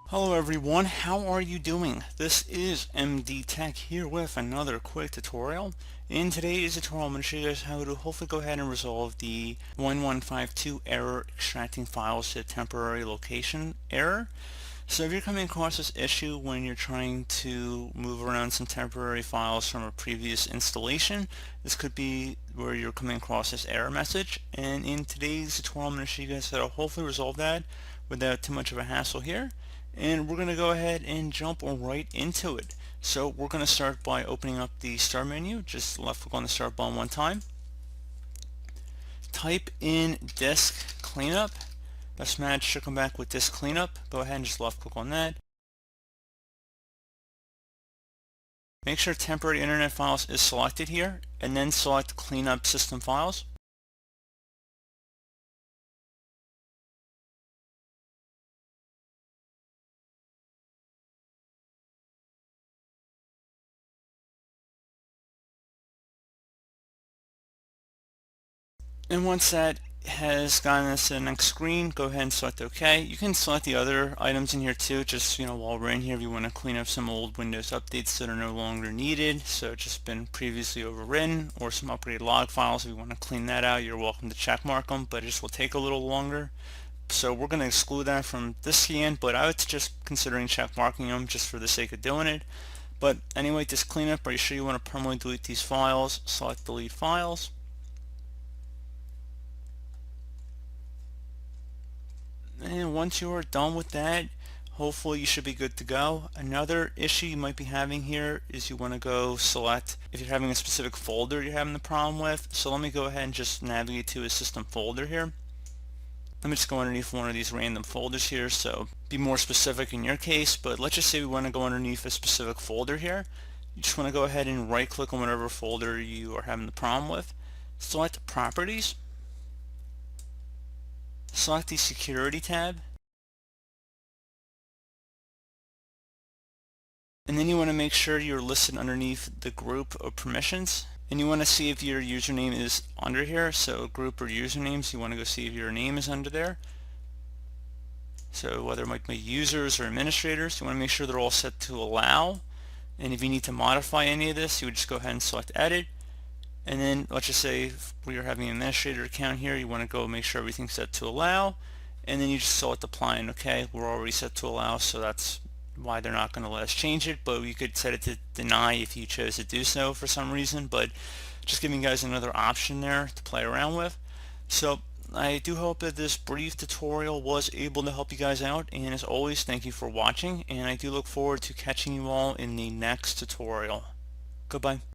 Hello everyone, how are you doing? This is MD Tech here with another quick tutorial. In today's tutorial I'm going to show you guys how to hopefully go ahead and resolve the 1152 error extracting files to temporary location error. So if you're coming across this issue when you're trying to move around some temporary files from a previous installation, this could be where you're coming across this error message. And in today's tutorial I'm going to show you guys how to hopefully resolve that without too much of a hassle here. And we're going to go ahead and jump right into it. So we're going to start by opening up the start menu. Just left click on the start button one time. Type in disk cleanup. Best match should come back with disk cleanup. Go ahead and just left click on that. Make sure temporary internet files is selected here and then select cleanup system files. And once that has gotten us to the next screen, go ahead and select OK. You can select the other items in here too, just while we're in here, if you want to clean up some old Windows updates that are no longer needed, so just been previously overwritten, or some upgraded log files. If you want to clean that out, you're welcome to check mark them, but it just will take a little longer. So we're going to exclude that from this scan, but I would suggest considering check marking them just for the sake of doing it. But anyway, this cleanup, are you sure you want to permanently delete these files? Select delete files. And once you are done with that, hopefully you should be good to go. Another issue you might be having here is you want to go select if you're having a specific folder you're having the problem with. So let me go ahead and just navigate to a system folder here. Let me just go underneath one of these random folders here, so be more specific in your case, but let's just say we want to go underneath a specific folder here. You just want to go ahead and right click on whatever folder you are having the problem with. Select Properties. Select the Security tab. And then you want to make sure you're listed underneath the group of permissions. And you want to see if your username is under here. So group or usernames, you want to go see if your name is under there. So whether it might be users or administrators, you want to make sure they're all set to allow. And if you need to modify any of this, you would just go ahead and select edit. And then let's just say if we are having an administrator account here, you want to go make sure everything's set to allow. And then you just select apply and okay, we're already set to allow, so that's why they're not going to let us change it, but you could set it to deny if you chose to do so for some reason, but just giving you guys another option there to play around with. So I do hope that this brief tutorial was able to help you guys out, and as always, thank you for watching, and I do look forward to catching you all in the next tutorial. Goodbye.